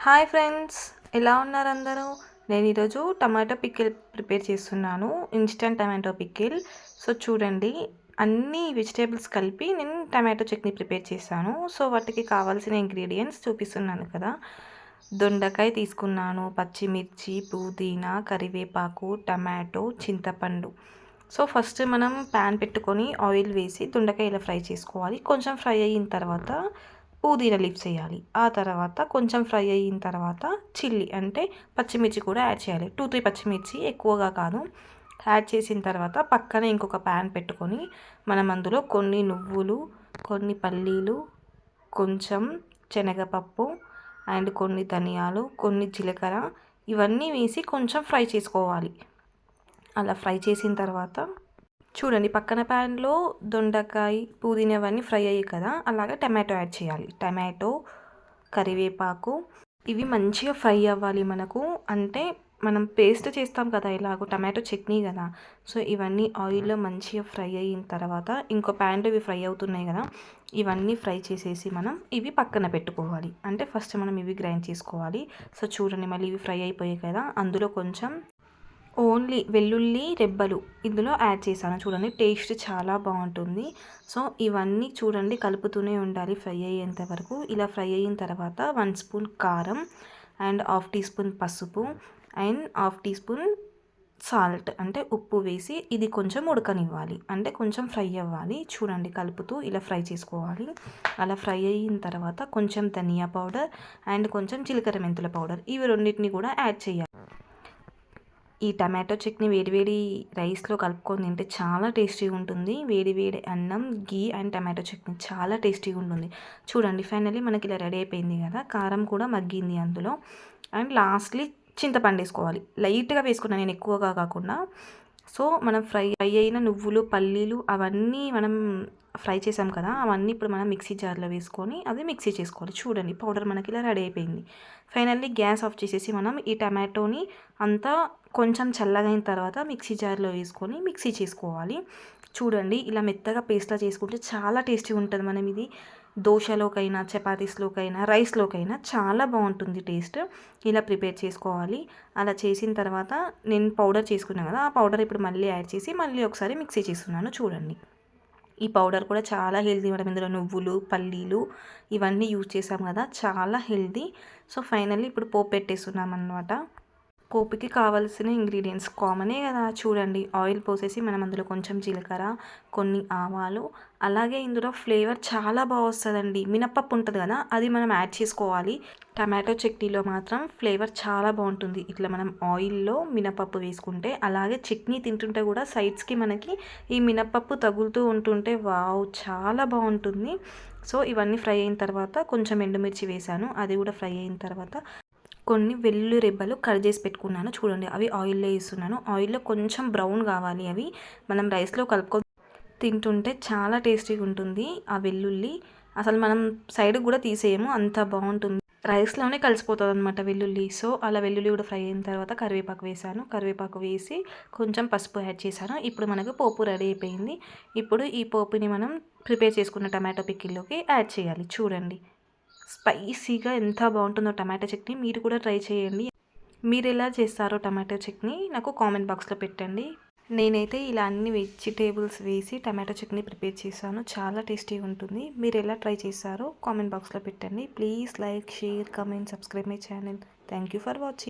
Hi friends, ఎలా ఉన్నారు అందరూ? నేను ఈరోజు టమాటో పికిల్ ప్రిపేర్ చేస్తున్నాను, ఇన్స్టెంట్ టమాటో పికిల్. సో చూడండి, అన్ని వెజిటేబుల్స్ కలిపి నేను టమాటో చట్నీ ప్రిపేర్ చేశాను. సో వాటికి కావాల్సిన ఇంగ్రీడియంట్స్ చూపిస్తున్నాను కదా. దొండకాయ తీసుకున్నాను, పచ్చిమిర్చి, పుదీనా, కరివేపాకు, టమాటో, చింతపండు. సో ఫస్ట్ మనం ప్యాన్ పెట్టుకొని ఆయిల్ వేసి దొండకాయ ఇలా ఫ్రై చేసుకోవాలి. కొంచెం ఫ్రై అయిన తర్వాత పుదీనా లీవ్స్ వేయాలి. ఆ తర్వాత కొంచెం ఫ్రై అయిన తర్వాత చిల్లీ అంటే పచ్చిమిర్చి కూడా యాడ్ చేయాలి. 2-3 పచ్చిమిర్చి, ఎక్కువగా కాదు. యాడ్ చేసిన తర్వాత పక్కన ఇంకొక ప్యాన్ పెట్టుకొని మనం అందులో కొన్ని నువ్వులు, కొన్ని పల్లీలు, కొంచెం శనగపప్పు అండ్ కొన్ని ధనియాలు, కొన్ని జీలకర్ర ఇవన్నీ వేసి కొంచెం ఫ్రై చేసుకోవాలి. అలా ఫ్రై చేసిన తర్వాత చూడండి, పక్కన ప్యాన్లో దొండకాయ, పుదీనా అవన్నీ ఫ్రై అయ్యాయి కదా, అలాగే టమాటో యాడ్ చేయాలి. టమాటో, కరివేపాకు ఇవి మంచిగా ఫ్రై అవ్వాలి మనకు. అంటే మనం పేస్ట్ చేస్తాం కదా ఇలాగో, టమాటో చట్నీ కదా. సో ఇవన్నీ ఆయిల్లో మంచిగా ఫ్రై అయిన తర్వాత ఇంకో ప్యాన్లో ఇవి ఫ్రై అవుతున్నాయి కదా, ఇవన్నీ ఫ్రై చేసేసి మనం ఇవి పక్కన పెట్టుకోవాలి. అంటే ఫస్ట్ మనం ఇవి గ్రైండ్ చేసుకోవాలి. సో చూడండి, మళ్ళీ ఇవి ఫ్రై అయిపోయాయి కదా, అందులో కొంచెం ఓన్లీ వెల్లుల్లి రెబ్బలు ఇందులో యాడ్ చేశాను. చూడండి, టేస్ట్ చాలా బాగుంటుంది. సో ఇవన్నీ చూడండి కలుపుతూనే ఉండాలి ఫ్రై అయ్యేంత వరకు. ఇలా ఫ్రై అయిన తర్వాత 1 స్పూన్ కారం అండ్ 1/2 టీ స్పూన్ పసుపు అండ్ 1/2 టీ స్పూన్ సాల్ట్ అంటే ఉప్పు వేసి ఇది కొంచెం ఉడకనివ్వాలి. అంటే కొంచెం ఫ్రై అవ్వాలి. చూడండి, కలుపుతూ ఇలా ఫ్రై చేసుకోవాలి. అలా ఫ్రై అయిన తర్వాత కొంచెం ధనియా పౌడర్ అండ్ కొంచెం జీలకర్ర మెంతుల పౌడర్, ఇవి రెండింటిని కూడా యాడ్ చేయాలి. ఈ టమాటో చట్నీ వేడివేడి రైస్లో కలుపుకొని తింటే చాలా టేస్టీగా ఉంటుంది. వేడి అన్నం, గీ అండ్ టమాటో చట్నీ చాలా టేస్టీగా ఉంటుంది. చూడండి, ఫైనల్లీ మనకి ఇలా రెడీ అయిపోయింది కదా. కారం కూడా మగ్గింది అందులో. అండ్ లాస్ట్లీ చింతపండు వేసుకోవాలి. లైట్గా వేసుకున్నాను నేను, ఎక్కువగా కాకుండా. సో మనం ఫ్రై అయిన నువ్వులు, పల్లీలు అవన్నీ మనం ఫ్రై చేసాం కదా, అవన్నీ ఇప్పుడు మనం మిక్సీ జార్లో వేసుకొని అది మిక్సీ చేసుకోవాలి. చూడండి, పౌడర్ మనకి ఇలా రెడీ అయిపోయింది. ఫైనల్లీ గ్యాస్ ఆఫ్ చేసేసి మనం ఈ టమాటోని అంతా కొంచెం చల్లగైన తర్వాత మిక్సీ జార్లో వేసుకొని మిక్సీ చేసుకోవాలి. చూడండి, ఇలా మెత్తగా పేస్ట్లా చేసుకుంటే చాలా టేస్టీగా ఉంటుంది. మనం ఇది దోశలోకైనా, చపాతీస్లోకైనా, రైస్లోకైనా చాలా బాగుంటుంది టేస్ట్. ఇలా ప్రిపేర్ చేసుకోవాలి. అలా చేసిన తర్వాత నేను పౌడర్ చేసుకున్నాను కదా, ఆ పౌడర్ ఇప్పుడు మళ్ళీ యాడ్ చేసి మళ్ళీ ఒకసారి మిక్సీ చేస్తున్నాను. చూడండి, ఈ పౌడర్ కూడా చాలా హెల్తీ మేడం. ఇందులో నువ్వులు, పల్లీలు ఇవన్నీ యూజ్ చేసాం కదా, చాలా హెల్తీ. సో ఫైనల్లీ ఇప్పుడు పోపు పెట్టేస్తున్నాం అన్నమాట. పోపుకి కావాల్సిన ఇంగ్రీడియంట్స్ కామనే కదా. చూడండి, ఆయిల్ పోసేసి మనం అందులో కొంచెం జీలకర్ర, కొన్ని ఆవాలు, అలాగే ఇందులో ఫ్లేవర్ చాలా బాగా వస్తుందండి. మినప్పప్పు ఉంటుంది కదా, అది మనం యాడ్ చేసుకోవాలి. టమాటో చట్నీలో మాత్రం ఫ్లేవర్ చాలా బాగుంటుంది ఇట్లా మనం ఆయిల్లో మినపప్పు వేసుకుంటే. అలాగే చట్నీ తింటుంటే కూడా సైడ్స్కి మనకి ఈ మినపప్పు తగులుతూ ఉంటుంటే వావ్, చాలా బాగుంటుంది. సో ఇవన్నీ ఫ్రై అయిన తర్వాత కొంచెం ఎండుమిర్చి వేసాను, అది కూడా ఫ్రై అయిన తర్వాత కొన్ని వెల్లుల్లి రెబ్బలు కట్ చేసి పెట్టుకున్నాను. చూడండి, అవి ఆయిల్లో వేస్తున్నాను. ఆయిల్లో కొంచెం బ్రౌన్ కావాలి. అవి మనం రైస్లో కలుపుకొని తింటుంటే చాలా టేస్టీగా ఉంటుంది. ఆ వెల్లుల్లి అసలు మనం సైడ్ కూడా తీసేయము, అంత బాగుంటుంది. రైస్లోనే కలిసిపోతుంది అనమాట వెల్లుల్లి. సో అలా వెల్లుల్లి కూడా ఫ్రై అయిన తర్వాత కరివేపాకు వేసాను. కరివేపాకు వేసి కొంచెం పసుపు యాడ్ చేశాను. ఇప్పుడు మనకు పోపు రెడీ అయిపోయింది. ఇప్పుడు ఈ పోపుని మనం ప్రిపేర్ చేసుకున్న టమాటో పికిల్లోకి యాడ్ చేయాలి. చూడండి, స్పైసీగా ఎంత బాగుంటుందో టమాటో చట్నీ. మీరు కూడా ట్రై చేయండి. మీరు ఎలా చేస్తారో టమాటో చట్నీ నాకు కామెంట్ బాక్స్లో పెట్టండి. నేనైతే ఇలా అన్ని వెజిటేబుల్స్ వేసి టమాటో చట్నీ ప్రిపేర్ చేశాను, చాలా టేస్టీగా ఉంటుంది. మీరు ఎలా ట్రై చేస్తారో కామెంట్ బాక్స్లో పెట్టండి. Please like, share, comment, subscribe my channel. Thank you for watching.